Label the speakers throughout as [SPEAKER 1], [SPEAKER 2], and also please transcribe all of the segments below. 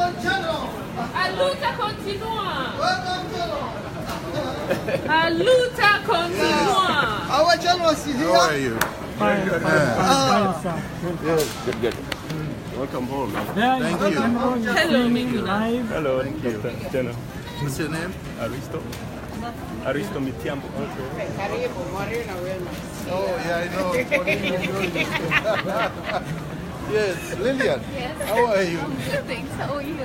[SPEAKER 1] A luta continua. A luta continua.
[SPEAKER 2] Our general is here.
[SPEAKER 3] How are you?
[SPEAKER 4] Fine.
[SPEAKER 3] Good. Welcome home.
[SPEAKER 4] Thank
[SPEAKER 3] you.
[SPEAKER 1] Hello, MIGUNA.
[SPEAKER 5] Hello,
[SPEAKER 3] Thank you.
[SPEAKER 5] Jenna.
[SPEAKER 3] What's your name?
[SPEAKER 5] Aristo Mitiambo.
[SPEAKER 3] Oh, yeah, I know. Yes, Lillian.
[SPEAKER 6] Yes.
[SPEAKER 3] How are you?
[SPEAKER 6] Good, thanks. How are you?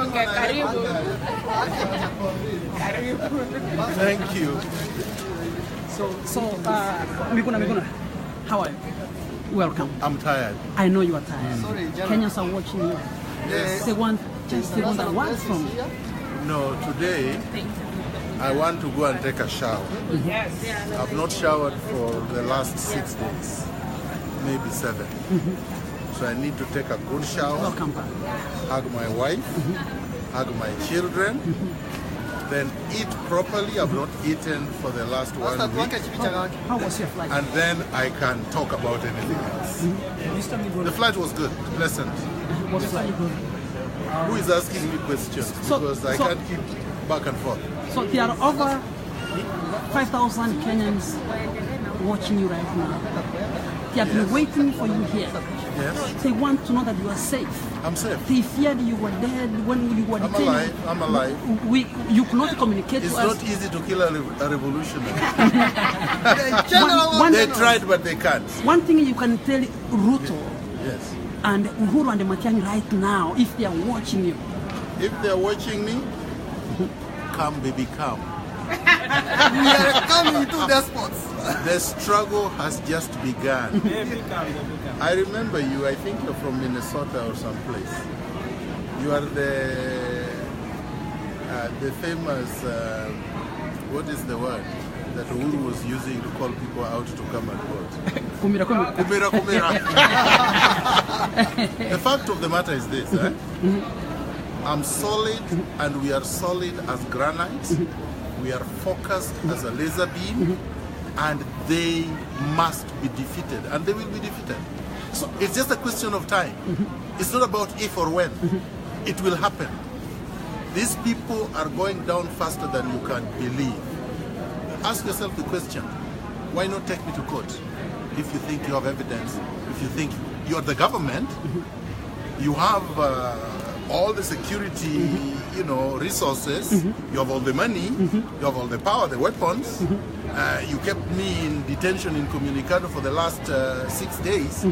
[SPEAKER 1] Okay, karibu.
[SPEAKER 3] Thank you.
[SPEAKER 4] So, Miguna, how are you? Welcome.
[SPEAKER 3] I'm tired.
[SPEAKER 4] I know you are tired.
[SPEAKER 2] Sorry, Jenna.
[SPEAKER 4] Kenyans are watching you.
[SPEAKER 3] Yes.
[SPEAKER 4] They want that word from you.
[SPEAKER 3] No, today I want to go and take a shower.
[SPEAKER 1] Yes.
[SPEAKER 3] I've not showered for the last 6 days, maybe 7. So I need to take a good shower,
[SPEAKER 4] Welcome back.
[SPEAKER 3] hug my wife, hug my children, then eat properly. I've not eaten for the last 1 week.
[SPEAKER 4] How was your flight?
[SPEAKER 3] And then I can talk about anything else.
[SPEAKER 4] Mr. Miguna,
[SPEAKER 3] The flight was good, pleasant.
[SPEAKER 4] was flight good?
[SPEAKER 3] Who is asking me questions? Because I can't keep back and forth.
[SPEAKER 4] So there are over 5,000 Kenyans watching you right now. They have been waiting for you here.
[SPEAKER 3] Yes,
[SPEAKER 4] They want to know that you are safe.
[SPEAKER 3] I'm safe.
[SPEAKER 4] They feared you were dead when you were
[SPEAKER 3] I'm
[SPEAKER 4] detained.
[SPEAKER 3] alive. I'm alive.
[SPEAKER 4] You could not communicate
[SPEAKER 3] It's
[SPEAKER 4] to us.
[SPEAKER 3] not easy to kill a revolutionary. They tried, but they can't.
[SPEAKER 4] One thing you can tell Ruto
[SPEAKER 3] Yes.
[SPEAKER 4] and Uhuru and Matiang'i right now, if they are watching you,
[SPEAKER 3] If they're watching me, come, baby, come.
[SPEAKER 2] We are coming to the spots.
[SPEAKER 3] The struggle has just begun. I remember you. I think you're from Minnesota or someplace. You are the famous. What is the word that Uhuru was using to call people out to come and vote?
[SPEAKER 4] kumira.
[SPEAKER 3] Kumira, kumira. The fact of the matter is this. I'm solid, and we are solid as granite. We are focused as a laser beam, and they must be defeated, and they will be defeated. So it's just a question of time. It's not about if or when. It will happen. These people are going down faster than you can believe. Ask yourself the question, why not take me to court? If you think you have evidence, if you think you are the government, you have all the security, resources, you have all the money, you have all the power, the weapons. You kept me in detention in Comunicado for the last 6 days.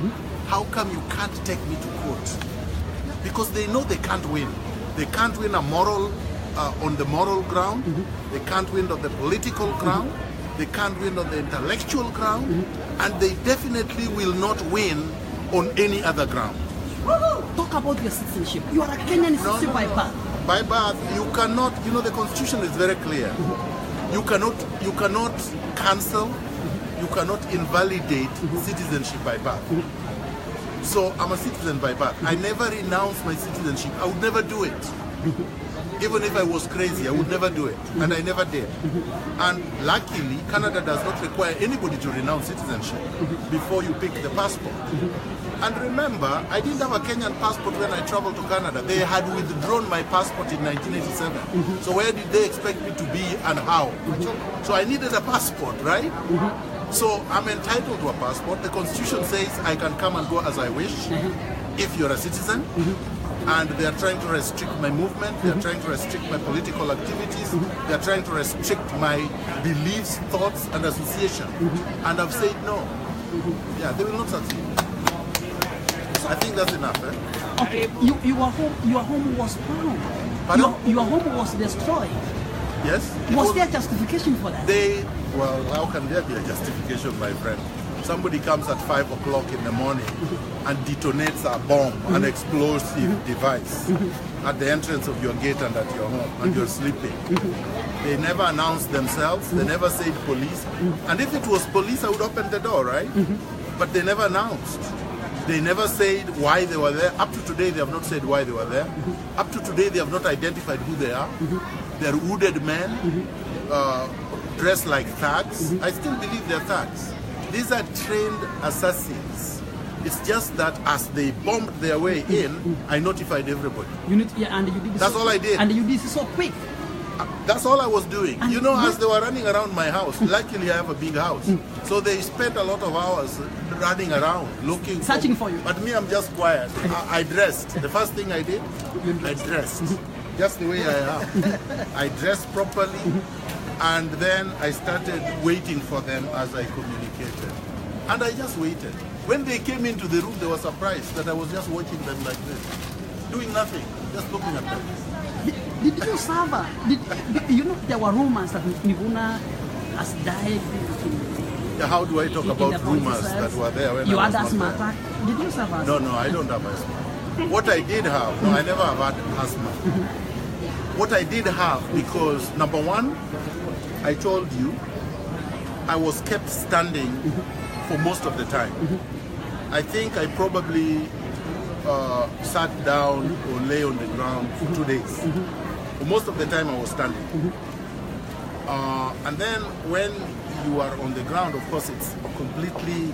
[SPEAKER 3] How come you can't take me to court? Because they know they can't win. They can't win on the moral ground. They can't win on the political ground. They can't win on the intellectual ground. And they definitely will not win on any other ground.
[SPEAKER 4] Talk about your citizenship. You are a Kenyan citizen by birth.
[SPEAKER 3] By birth, you cannot, the Constitution is very clear. You cannot cancel, you cannot invalidate citizenship by birth. So I'm a citizen by birth. I never renounce my citizenship. I would never do it. Even if I was crazy, I would never do it. And I never did. And luckily, Canada does not require anybody to renounce citizenship before you pick the passport. And remember, I didn't have a Kenyan passport when I traveled to Canada. They had withdrawn my passport in 1987. So where did they expect me to be and how? So I needed a passport, right? So I'm entitled to a passport. The Constitution says I can come and go as I wish if you're a citizen. And they are trying to restrict my movement. They are trying to restrict my political activities. They are trying to restrict my beliefs, thoughts, and association. And I've said no. Yeah, they will not succeed. I think that's enough.
[SPEAKER 4] Okay, your home was bombed.
[SPEAKER 3] Pardon?
[SPEAKER 4] Your home was destroyed.
[SPEAKER 3] Yes?
[SPEAKER 4] Was there justification for that?
[SPEAKER 3] Well, how can there be a justification, my friend? Somebody comes at 5 o'clock in the morning and detonates a bomb, an explosive device at the entrance of your gate and at your home, and you're sleeping. They never announced themselves. They never said police. And if it was police, I would open the door, right? But they never announced. They never said why they were there. Up to today, they have not said why they were there. Up to today, they have not identified who they are. They're wounded men, dressed like thugs. I still believe they're thugs. These are trained assassins It's just that as they bombed their way in, I notified everybody.
[SPEAKER 4] And you did
[SPEAKER 3] That's all I did.
[SPEAKER 4] And you did it so quick.
[SPEAKER 3] That's all I was doing.
[SPEAKER 4] And
[SPEAKER 3] You know, as they were running around my house, luckily I have a big house. So they spent a lot of hours running around, looking
[SPEAKER 4] Searching for you.
[SPEAKER 3] But me, I'm just quiet. I dressed. The first thing I did, I dressed. Just the way I am. I dressed properly, and then I started waiting for them as I communicated. And I just waited. When they came into the room, they were surprised that I was just watching them like this, doing nothing, just looking at them.
[SPEAKER 4] Did you suffer? You know, there were rumors that MIGUNA has died.
[SPEAKER 3] How do I talk about rumors that were there when
[SPEAKER 4] you
[SPEAKER 3] I
[SPEAKER 4] had
[SPEAKER 3] was
[SPEAKER 4] asthma
[SPEAKER 3] not there?
[SPEAKER 4] attack? Did you suffer?
[SPEAKER 3] No, I don't have asthma. What I did have, no, I never have had asthma. What I did have, because number one, I told you, I was kept standing for most of the time. I think I probably sat down or lay on the ground for 2 days. For most of the time I was standing. And then when you are on the ground, of course it's completely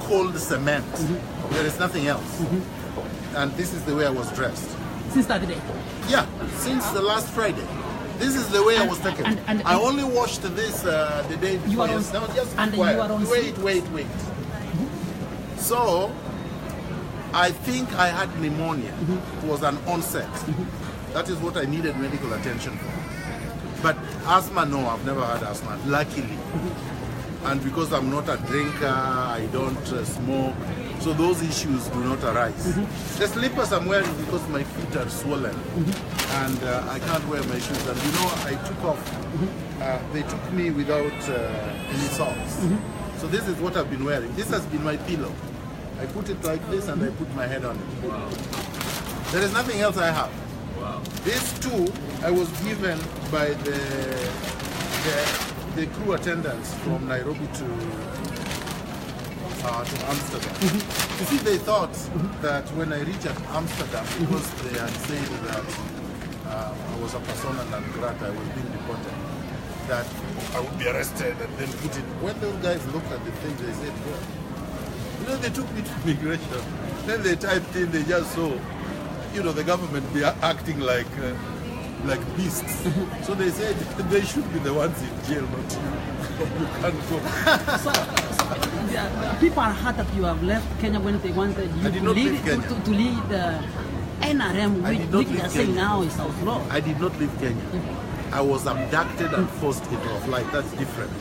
[SPEAKER 3] cold cement. There is nothing else. And this is the way I was dressed.
[SPEAKER 4] Since that day?
[SPEAKER 3] Yeah, since the last Friday. This is the way I was taken.
[SPEAKER 4] And
[SPEAKER 3] I only washed this the day before. Now just
[SPEAKER 4] and
[SPEAKER 3] quiet.
[SPEAKER 4] you are on
[SPEAKER 3] Wait. So, I think I had pneumonia. It was an onset. That is what I needed medical attention for. But asthma, no, I've never had asthma, luckily. And because I'm not a drinker, I don't smoke, so those issues do not arise. The slippers I'm wearing because my feet are swollen, and I can't wear my shoes. And you know, I took off. They took me without any socks. So this is what I've been wearing. This has been my pillow. I put it like this and I put my head on it. There is nothing else I have. These two I was given by the crew attendants from Nairobi to Amsterdam. You see, they thought that when I reached Amsterdam, because they had said that I was a persona non grata, I was being deported, that I would be arrested and then put in. When those guys looked at the thing, they said, well, you know, they took me to immigration. Then they typed in, they just saw, you know, the government be acting like beasts. So they said they should be the ones in jail, not you. You can't go.
[SPEAKER 4] People are hurt that you have left Kenya when they wanted you to lead NRM, which they are saying now is outlawed.
[SPEAKER 3] I did not leave Kenya. I was abducted and forced into a flight. That's different.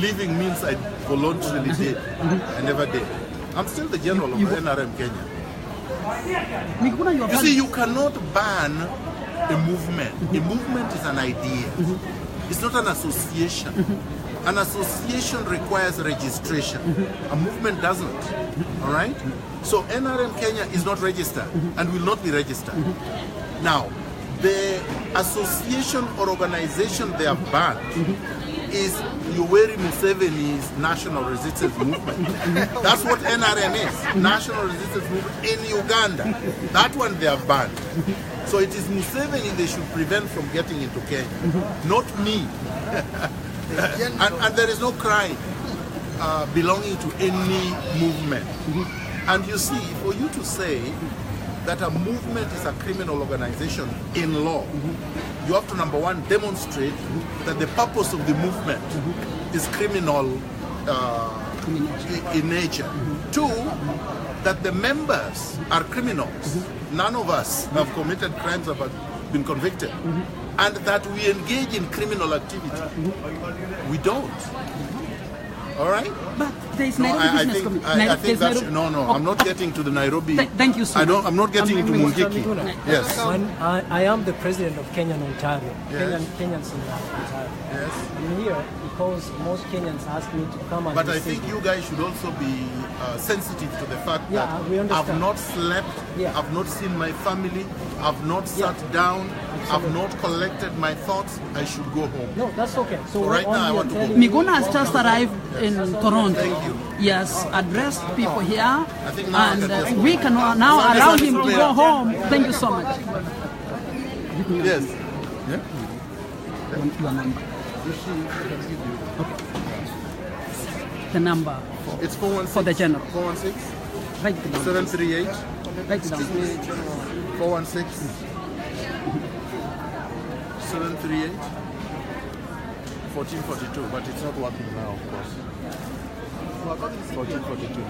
[SPEAKER 3] Leaving means I voluntarily did. I never did. I'm still the general of NRM Kenya. You see, you cannot ban a movement. A movement is an idea. It's not an association. An association requires registration. A movement doesn't. All right? So NRM Kenya is not registered and will not be registered. Now, the association or organization they have banned is Yoweri Museveni's National Resistance Movement. That's what NRM is, National Resistance Movement in Uganda. That one they have banned. So it is Museveni they should prevent from getting into Kenya, not me. and there is no crime belonging to any movement. And you see, for you to say that a movement is a criminal organization in law, you have to, number one, demonstrate that the purpose of the movement is criminal in nature. Two, that the members are criminals. None of us have committed crimes or have been convicted. And that we engage in criminal activity. We don't. All right?
[SPEAKER 4] But there is Nairobi Business Committee.
[SPEAKER 3] I think that's, no, I'm not getting to the Nairobi.
[SPEAKER 4] Thank you so much.
[SPEAKER 3] I'm not getting into Mungiki. Yes.
[SPEAKER 6] I am the president of Kenyan Ontario.
[SPEAKER 3] Yes.
[SPEAKER 6] Kenyans in Ontario.
[SPEAKER 3] Yes.
[SPEAKER 6] I'm here because most Kenyans ask me to come and
[SPEAKER 3] But I think you guys should also be sensitive to the fact that
[SPEAKER 6] we understand.
[SPEAKER 3] I've not slept, I've not seen my family, I've not sat down, I've not collected my thoughts. I should go home.
[SPEAKER 6] No, that's okay. So
[SPEAKER 3] right now I want to go.
[SPEAKER 4] MIGUNA has just arrived in Toronto.
[SPEAKER 3] Thank you.
[SPEAKER 4] Yes, addressed people here,
[SPEAKER 3] I think now
[SPEAKER 4] and we can now allow him to go home. Thank you so much.
[SPEAKER 3] Yes. Yeah?
[SPEAKER 4] Your number. Okay. The number
[SPEAKER 3] It's 416.
[SPEAKER 4] for the general.
[SPEAKER 3] 416
[SPEAKER 4] Write it down.
[SPEAKER 3] 738
[SPEAKER 4] Write it down.
[SPEAKER 3] 416 738 1442, but it's not working now, of course. 1442.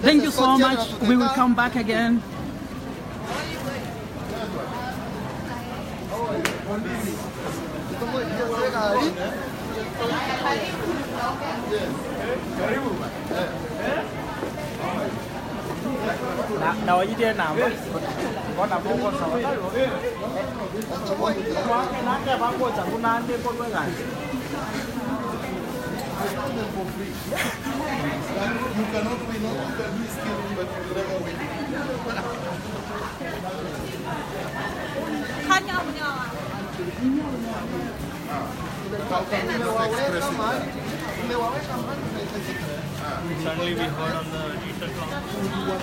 [SPEAKER 4] Thank you so much. We will come back again.
[SPEAKER 6] Nào ở dưới nào có nằm con sò đó rồi. Quá cái nát cái bác cô chẳng có nan đi con với gà.
[SPEAKER 3] You cannot win, you can be skilled, but you will never win.
[SPEAKER 1] Khác nhau với nhau à?
[SPEAKER 3] How can we not express it?
[SPEAKER 5] Suddenly we heard on the digital cloud.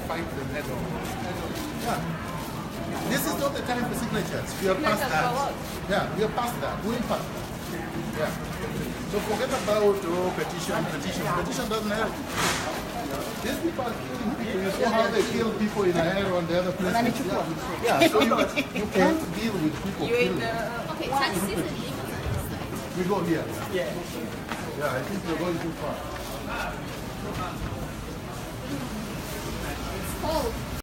[SPEAKER 3] Fight them head on. Yeah. This is not the time for signatures. We are past that. Yeah, we are past that. We're past. Yeah. So forget about petition. Petition doesn't help. These people are killing people. You saw how they kill people in Ahero and the other places. Yeah, so you can't deal with people killing.
[SPEAKER 1] Okay, tax season.
[SPEAKER 3] We go here. Yeah. Yeah, I think we're going too far.
[SPEAKER 1] Cold.